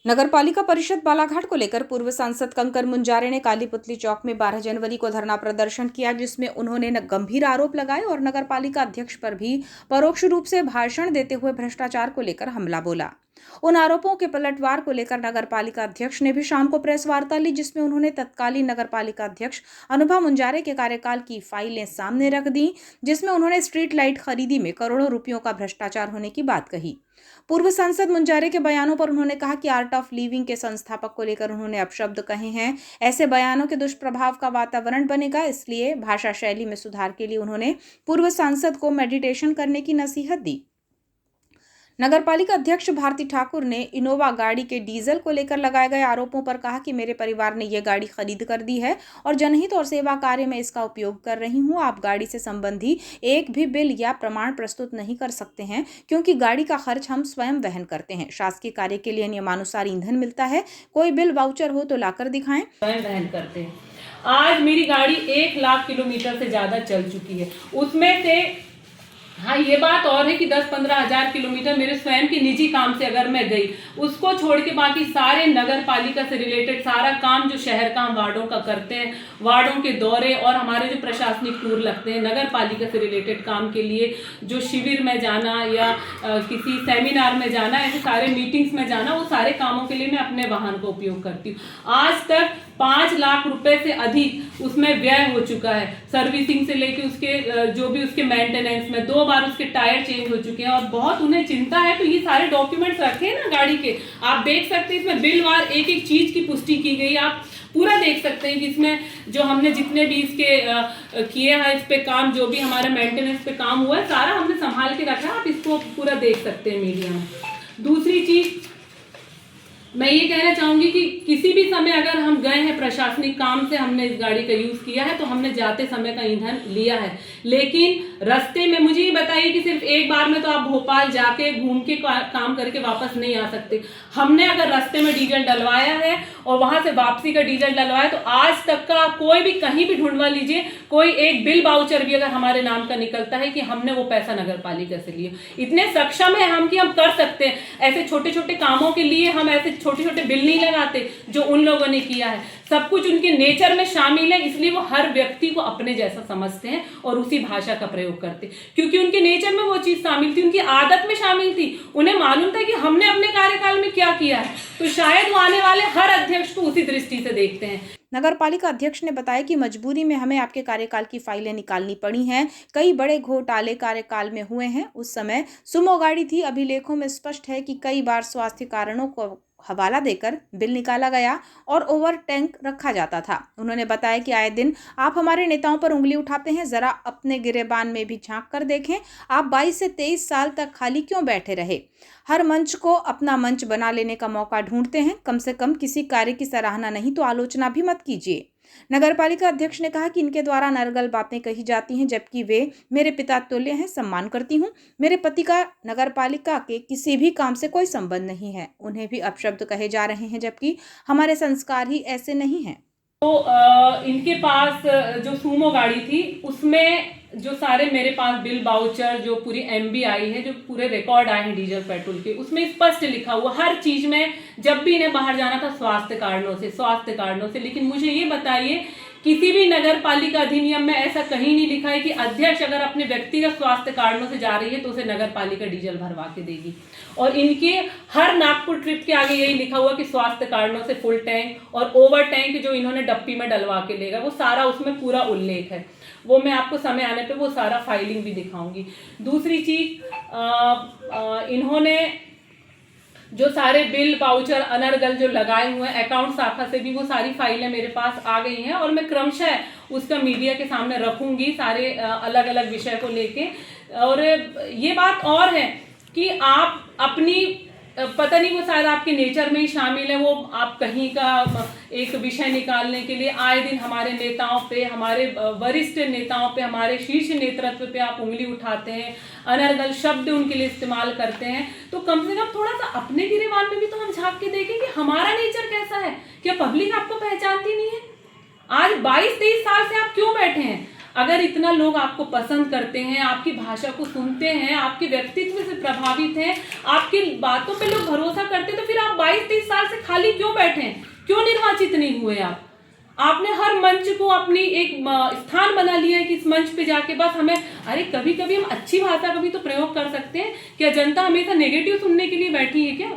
नगर पालिका परिषद बालाघाट को लेकर पूर्व सांसद कंकर मुंजारे ने काली पुतली चौक में 12 जनवरी को धरना प्रदर्शन किया, जिसमें उन्होंने गंभीर आरोप लगाए और नगर पालिका अध्यक्ष पर भी परोक्ष रूप से भाषण देते हुए भ्रष्टाचार को लेकर हमला बोला। उन आरोपों के पलटवार को लेकर नगर पालिका अध्यक्ष ने भी शाम को प्रेस वार्ता ली, जिसमें उन्होंने तत्कालीन नगर पालिका अध्यक्ष अनुभा मुंजारे के कार्यकाल की फाइलें सामने रख दी, जिसमें उन्होंने स्ट्रीट लाइट खरीदी में करोड़ों रुपयों का भ्रष्टाचार होने की बात कही। पूर्व सांसद मुंजारे के बयानों पर उन्होंने कहा कि आर्ट ऑफ लिविंग के संस्थापक को लेकर उन्होंने अपशब्द कहे हैं। ऐसे बयानों के दुष्प्रभाव का वातावरण बनेगा, इसलिए भाषा शैली में सुधार के लिए उन्होंने पूर्व सांसद को मेडिटेशन करने की नसीहत दी। नगर पालिका अध्यक्ष भारती ठाकुर ने इनोवा गाड़ी के डीजल को लेकर लगाए गए आरोपों पर कहा कि मेरे परिवार ने यह गाड़ी खरीद कर दी है और जनहित और सेवा कार्य में इसका उपयोग कर रही हूं। आप गाड़ी से संबंधी एक भी बिल या प्रमाण प्रस्तुत नहीं कर सकते हैं, क्योंकि गाड़ी का खर्च हम स्वयं वहन करते हैं। शासकीय कार्य के लिए नियमानुसार ईंधन मिलता है। कोई बिल वाउचर हो तो लाकर दिखाएं। स्वयं वहन करते हैं। आज मेरी गाड़ी 1 लाख किलोमीटर से ज्यादा चल चुकी है। उसमें से हाँ, ये बात और है कि 10-15 हजार किलोमीटर मेरे स्वयं के निजी काम से अगर मैं गई, उसको छोड़ के बाकी सारे नगर पालिका से रिलेटेड सारा काम जो शहर का हम वार्डों का करते हैं, वार्डों के दौरे और हमारे जो प्रशासनिक टूर लगते हैं नगर पालिका से रिलेटेड काम के लिए, जो शिविर में जाना या किसी सेमिनार में जाना, ऐसे सारे मीटिंग्स में जाना, वो सारे कामों के लिए मैं अपने वाहन का उपयोग करती हूँ। आज तक 5 लाख रुपए से अधिक उसमें व्यय हो चुका है। सर्विसिंग से लेके उसके जो भी उसके मेंटेनेंस में 2 बार उसके टायर चेंज हो चुके हैं और बहुत उन्हें चिंता है। तो ये सारे डॉक्यूमेंट्स रखे हैं ना गाड़ी के, आप देख सकते हैं। इसमें बिल वार एक एक चीज की पुष्टि की गई, आप पूरा देख सकते हैं कि इसमें जो हमने जितने भी इसके किए हैं, इस पे काम जो भी हमारे मेंटेनेंस पे काम हुआ है, सारा हमने संभाल के रखा है। आप इसको पूरा देख सकते हैं मीडिया में। दूसरी चीज मैं ये कहना चाहूंगी कि किसी भी समय अगर हम गए हैं प्रशासनिक काम से, हमने इस गाड़ी का यूज किया है, तो हमने जाते समय का ईंधन लिया है। लेकिन रास्ते में मुझे ये बताइए कि सिर्फ एक बार में तो आप भोपाल जाके घूम के काम करके वापस नहीं आ सकते। हमने अगर रास्ते में डीजल डलवाया है और वहां से वापसी का डीजल डलवाया, तो आज तक का कोई भी कहीं भी ढूंढवा लीजिए, कोई एक बिल वाउचर भी अगर हमारे नाम का निकलता है कि हमने वो पैसा नगर पालिका से लिया। इतने सक्षम है हम कि हम कर सकते हैं। ऐसे छोटे छोटे कामों के लिए हम ऐसे छोटे छोटे बिल नहीं लगाते जो उन लोगों ने किया है। सब कुछ उनके नेचर में शामिल है, इसलिए वो हर व्यक्ति को अपने जैसा समझते हैं और उसी भाषा का प्रयोग करते, क्योंकि उनके नेचर में वो चीज शामिल थी, उनकी आदत में शामिल थी। उन्हें मालूम था कि हमने अपने कार्यकाल में क्या किया है, तो शायद वो आने वाले हर अध्यक्ष को उसी दृष्टि से देखते हैं। नगर पालिका अध्यक्ष ने बताया कि मजबूरी में हमें आपके कार्यकाल की फाइलें निकालनी पड़ी हैं। कई बड़े घोटाले कार्यकाल में हुए हैं। उस समय सुमो गाड़ी थी। अभिलेखों में स्पष्ट है कि कई बार स्वास्थ्य कारणों को हवाला देकर बिल निकाला गया और ओवर टैंक रखा जाता था। उन्होंने बताया कि आए दिन आप हमारे नेताओं पर उंगली उठाते हैं। जरा अपने गिरेबान में भी झांक कर देखें। आप 22 से 23 साल तक खाली क्यों बैठे रहे? हर मंच को अपना मंच बना लेने का मौका ढूंढते हैं। कम से कम किसी कार्य की सराहना नहीं तो आलोचना भी मत कीजिए। नगर पालिका अध्यक्ष ने कहा कि इनके द्वारा नरगल बातें कही जाती हैं, जबकि वे मेरे पिता तुल्य हैं। सम्मान करती हूं। मेरे पति का नगर पालिका के किसी भी काम से कोई संबंध नहीं है। उन्हें भी अपशब्द कहे जा रहे हैं, जबकि हमारे संस्कार ही ऐसे नहीं हैं। तो इनके पास जो सुमो गाड़ी थी, उसमें जो सारे मेरे पास बिल वाउचर, जो पूरी एमबी आई है, जो पूरे रिकॉर्ड आए हैं डीजल पेट्रोल के, उसमें स्पष्ट लिखा हुआ हर चीज में, जब भी इन्हें बाहर जाना था स्वास्थ्य कारणों से। लेकिन मुझे ये बताइए, किसी भी नगर पालिका अधिनियम में ऐसा कहीं नहीं लिखा है कि अध्यक्ष अगर अपने व्यक्तिगत स्वास्थ्य कारणों से जा रही है तो उसे नगर पालिका डीजल भरवा के देगी। और इनके हर नागपुर ट्रिप के आगे यही लिखा हुआ कि स्वास्थ्य कारणों से फुल टैंक और ओवर टैंक जो इन्होंने डप्पी में डलवा के लेगा, वो सारा उसमें पूरा उल्लेख है। वो मैं आपको समय आने पे वो सारा फाइलिंग भी दिखाऊंगी। दूसरी चीज, इन्होंने जो सारे बिल वाउचर अनर्गल जो लगाए हुए हैं अकाउंट शाखा से भी, वो सारी फाइलें मेरे पास आ गई हैं और मैं क्रमशः उसका मीडिया के सामने रखूंगी सारे अलग अलग विषय को लेके। और ये बात और है कि आप अपनी, पता नहीं वो शायद आपके नेचर में ही शामिल है, वो आप कहीं का एक विषय निकालने के लिए आए दिन हमारे नेताओं पे, हमारे वरिष्ठ नेताओं पे, हमारे शीर्ष नेतृत्व पे आप उंगली उठाते हैं, अनर्गल शब्द उनके लिए इस्तेमाल करते हैं। तो कम से कम थोड़ा सा अपने गिरेबान में भी तो हम झांक के देखें कि हमारा नेचर कैसा है। क्या पब्लिक आपको पहचानती नहीं है? आज 22-23 साल से आप क्यों बैठे हैं? अगर इतना लोग आपको पसंद करते हैं, आपकी भाषा को सुनते हैं, आपके व्यक्तित्व से प्रभावित हैं, आपकी बातों पे लोग भरोसा करते हैं, तो फिर आप 22-23 साल से खाली क्यों बैठे हैं? क्यों निर्वाचित नहीं हुए आप? आपने हर मंच को अपनी एक स्थान बना लिया है कि इस मंच पे जाके बस हमें, अरे कभी कभी हम अच्छी भाषा का भी तो प्रयोग कर सकते हैं। क्या जनता हमेशा नेगेटिव सुनने के लिए बैठी है क्या?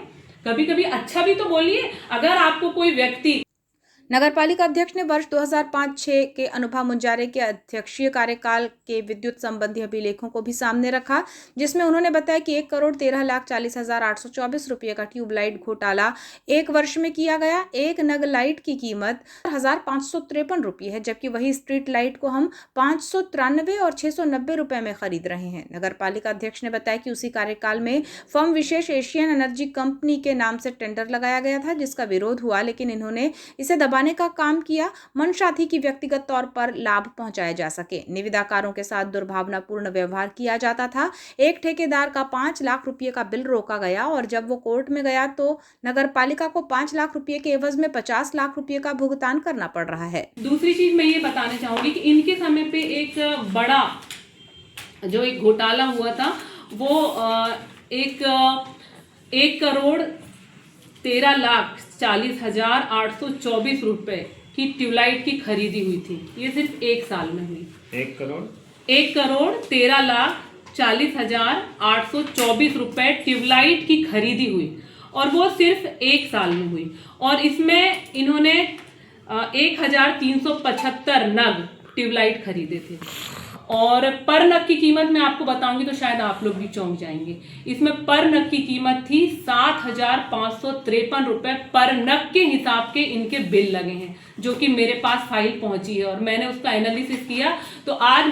कभी कभी अच्छा भी तो बोलिए। अगर आपको कोई व्यक्ति नगरपालिका अध्यक्ष ने वर्ष 2005-06 के अनुभव मुंजारे के अध्यक्षीय कार्यकाल के विद्युत संबंधी अभिलेखों को भी सामने रखा, जिसमें उन्होंने बताया कि 1,13,40,824 रुपये का ट्यूबलाइट घोटाला 1 वर्ष में किया गया। एक नग लाइट की कीमत 1,553 रुपये है, जबकि वही स्ट्रीट लाइट को हम 593 और 690 रुपये में खरीद रहे हैं। नगरपालिका अध्यक्ष ने बताया कि उसी कार्यकाल में फर्म विशेष एशियन एनर्जी कंपनी के नाम से टेंडर लगाया गया था, जिसका विरोध हुआ, लेकिन इन्होंने इसे दबाने का काम किया, मंशा थी कि व्यक्तिगत तौर पर लाभ पहुंचाया जा सके। निविदाकारों के साथ दुर्भावनापूर्ण व्यवहार किया जाता था। एक ठेकेदार का 5 लाख रुपये का बिल रोका गया और जब वो कोर्ट में गया तो नगरपालिका को 5 लाख रुपये के एवज में 50 लाख रुपये का भुगतान करना पड़ रहा है। दूसरी चीज मैं ये बताना चाहूंगी कि इनके समय पे एक बड़ा जो एक घोटाला हुआ था, वो 1,13,40,824 रुपए की ट्यूबलाइट की खरीदी हुई थी। ये सिर्फ 1 साल में हुई। 1,13,40,824 रुपए ट्यूबलाइट की खरीदी हुई और वो सिर्फ 1 साल में हुई। और इसमें इन्होंने 1,375 नग ट्यूबलाइट खरीदे थे और पर नग की कीमत मैं आपको बताऊंगी तो शायद आप लोग भी चौंक जाएंगे। इसमें पर नग की कीमत थी 7,553 रुपए पर नग के हिसाब के इनके बिल लगे हैं, जो कि मेरे पास फाइल पहुंची है और मैंने उसका एनालिसिस किया। तो आज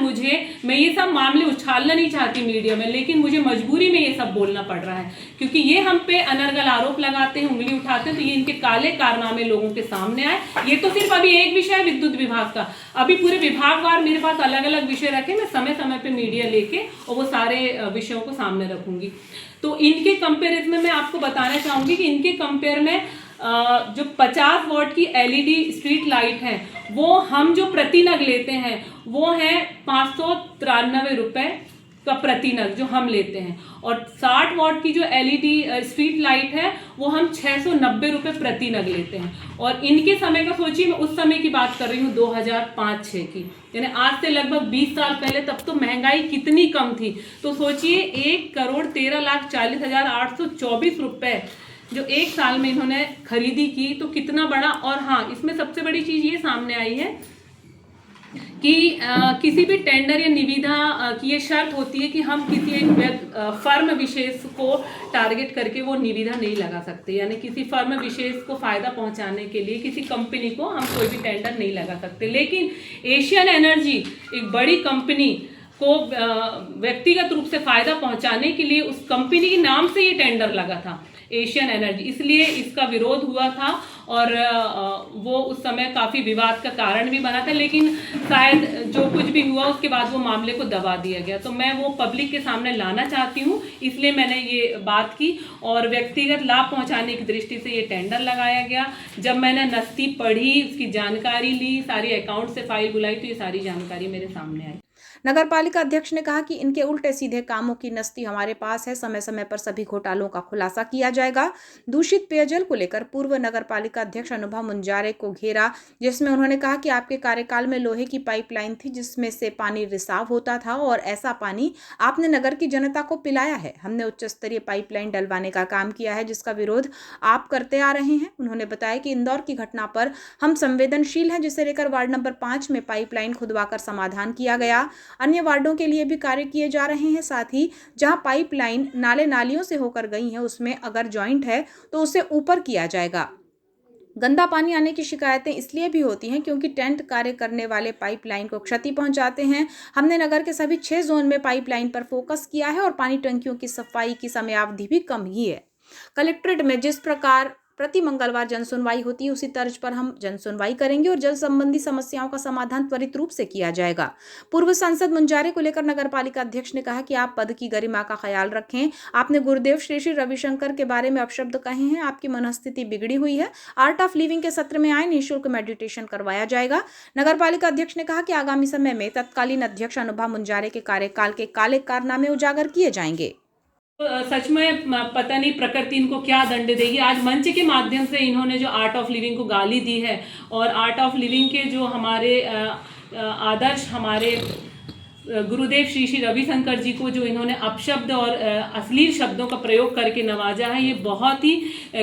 मैं ये सब मामले उछालना नहीं चाहती मीडिया में, लेकिन मुझे मजबूरी में ये सब बोलना पड़ रहा है, क्योंकि ये हम पे अनर्गल आरोप लगाते हैं, उंगली उठाते हैं, तो ये इनके काले कारनामे लोगों के सामने आए। ये तो सिर्फ अभी एक विषय है विद्युत विभाग का, अभी पूरे विभागवार मेरे पास अलग अलग विषय रखे, मैं समय समय पे मीडिया लेके और वो सारे विषयों को सामने रखूंगी। तो इनके कंपेरिजन में मैं आपको बताना चाहूंगी कि इनके कंपेयर में जो 50 वॉट की एलईडी स्ट्रीट लाइट है, वो हम जो प्रति नग लेते हैं वो है 593 रुपए का प्रति नग जो हम लेते हैं, और 60 वॉट की जो एलईडी स्ट्रीट लाइट है वो हम 690 रुपए प्रति नग लेते हैं। और इनके समय का सोचिए, मैं उस समय की बात कर रही हूँ 2005-06 की, यानी आज से लगभग 20 साल पहले। तब तो महंगाई कितनी कम थी। तो सोचिए 1,13,40,824 रुपए जो 1 साल में इन्होंने खरीदी की, तो कितना बड़ा। और हाँ, इसमें सबसे बड़ी चीज ये सामने आई है कि किसी भी टेंडर या निविदा की ये शर्त होती है कि हम किसी एक फर्म विशेष को टारगेट करके वो निविदा नहीं लगा सकते, यानी किसी फर्म विशेष को फायदा पहुंचाने के लिए किसी कंपनी को हम कोई भी टेंडर नहीं लगा सकते। लेकिन एशियन एनर्जी एक बड़ी कंपनी को व्यक्तिगत रूप से फायदा पहुंचाने के लिए उस कंपनी के नाम से ये टेंडर लगा था, एशियन एनर्जी, इसलिए इसका विरोध हुआ था और वो उस समय काफ़ी विवाद का कारण भी बना था। लेकिन शायद जो कुछ भी हुआ उसके बाद वो मामले को दबा दिया गया। तो मैं वो पब्लिक के सामने लाना चाहती हूँ, इसलिए मैंने ये बात की और व्यक्तिगत लाभ पहुँचाने की दृष्टि से ये टेंडर लगाया गया। जब मैंने नस्ती पढ़ी, उसकी जानकारी ली, सारी अकाउंट से फाइल बुलाई, तो ये सारी जानकारी मेरे सामने आई। नगरपालिका अध्यक्ष ने कहा कि इनके उल्टे सीधे कामों की नस्ती हमारे पास है, समय समय पर सभी घोटालों का खुलासा किया जाएगा। दूषित पेयजल को लेकर पूर्व नगरपालिका अध्यक्ष अनुभव मुंजारे को घेरा, जिसमें उन्होंने कहा कि आपके कार्यकाल में लोहे की पाइपलाइन थी जिसमें से पानी रिसाव होता था और ऐसा पानी आपने नगर की जनता को पिलाया है। हमने उच्च स्तरीय पाइपलाइन डलवाने का काम किया है जिसका विरोध आप करते आ रहे हैं। उन्होंने बताया कि इंदौर की घटना पर हम संवेदनशील हैं, जिसे लेकर वार्ड नंबर 5 में पाइपलाइन खुदवाकर समाधान किया गया। अन्य वार्डों के लिए भी कार्य किए जा रहे हैं। साथ ही जहां पाइपलाइन नाले नालियों से होकर गई है उसमें अगर जॉइंट है तो उसे ऊपर किया जाएगा। गंदा पानी आने की शिकायतें इसलिए भी होती हैं क्योंकि टेंट कार्य करने वाले पाइपलाइन को क्षति पहुंचाते हैं। हमने नगर के सभी 6 जोन में पाइपलाइन पर फोकस किया है और पानी टंकियों की सफाई की समयावधि भी कम ही है। कलेक्ट्रेट में जिस प्रकार प्रति मंगलवार जनसुनवाई होती है, उसी तर्ज पर हम जनसुनवाई करेंगे और जल संबंधी समस्याओं का समाधान त्वरित रूप से किया जाएगा। पूर्व सांसद मुंजारे को लेकर नगरपालिका अध्यक्ष ने कहा कि आप पद की गरिमा का ख्याल रखें। आपने गुरुदेव श्री रविशंकर के बारे में अपशब्द कहे हैं, आपकी मनस्थिति बिगड़ी हुई है। आर्ट ऑफ लिविंग के सत्र में आए, निःशुल्क मेडिटेशन करवाया जाएगा। नगरपालिका अध्यक्ष ने कहा कि आगामी समय में तत्कालीन अध्यक्ष अनुभा मुंजारे के कार्यकाल के काले कारनामे उजागर किए जाएंगे। सच में पता नहीं प्रकृति इनको क्या दंड देगी। आज मंच के माध्यम से इन्होंने जो आर्ट ऑफ लिविंग को गाली दी है और आर्ट ऑफ लिविंग के जो हमारे आदर्श, हमारे गुरुदेव श्री रविशंकर जी को जो इन्होंने अपशब्द और अश्लील शब्दों का प्रयोग करके नवाजा है, ये बहुत ही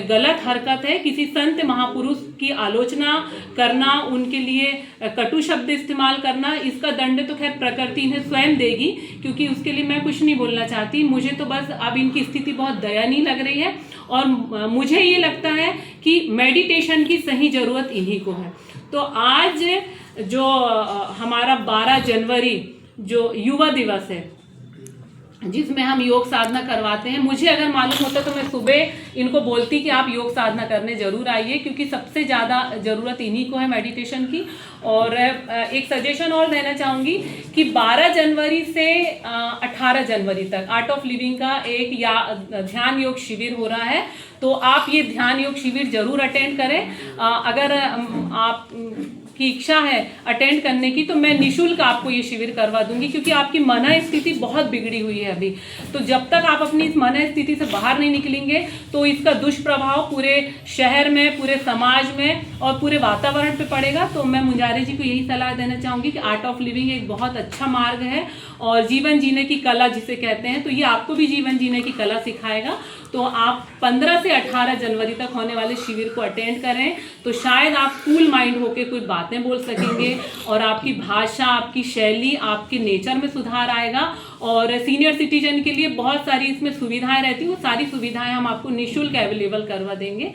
गलत हरकत है। किसी संत महापुरुष की आलोचना करना, उनके लिए कटु शब्द इस्तेमाल करना, इसका दंड तो खैर प्रकृति इन्हें स्वयं देगी, क्योंकि उसके लिए मैं कुछ नहीं बोलना चाहती। मुझे तो बस अब इनकी स्थिति बहुत दयनीय लग रही है और मुझे ये लगता है कि मेडिटेशन की सही ज़रूरत इन्हीं को है। तो आज जो हमारा 12 जनवरी जो युवा दिवस है, जिसमें हम योग साधना करवाते हैं, मुझे अगर मालूम होता तो मैं सुबह इनको बोलती कि आप योग साधना करने जरूर आइए, क्योंकि सबसे ज़्यादा ज़रूरत इन्हीं को है मेडिटेशन की। और एक सजेशन और देना चाहूँगी कि 12 जनवरी से 18 जनवरी तक आर्ट ऑफ लिविंग का एक ध्यान योग शिविर हो रहा है, तो आप ये ध्यान योग शिविर जरूर अटेंड करें। अगर आप की इच्छा है अटेंड करने की, तो मैं निःशुल्क आपको ये शिविर करवा दूंगी, क्योंकि आपकी मन स्थिति बहुत बिगड़ी हुई है अभी। तो जब तक आप अपनी इस मन स्थिति से बाहर नहीं निकलेंगे, तो इसका दुष्प्रभाव पूरे शहर में, पूरे समाज में और पूरे वातावरण पे पड़ेगा। तो मैं मुंजारे जी को यही सलाह देना चाहूँगी कि आर्ट ऑफ लिविंग एक बहुत अच्छा मार्ग है और जीवन जीने की कला जिसे कहते हैं, तो ये आपको भी जीवन जीने की कला सिखाएगा। तो आप 15 से 18 जनवरी तक होने वाले शिविर को अटेंड करें, तो शायद आप कूल माइंड होकर कुछ बातें बोल सकेंगे और आपकी भाषा, आपकी शैली, आपके नेचर में सुधार आएगा। और सीनियर सिटीजन के लिए बहुत सारी इसमें सुविधाएं रहती हैं, वो सारी सुविधाएं हम आपको निःशुल्क अवेलेबल करवा देंगे।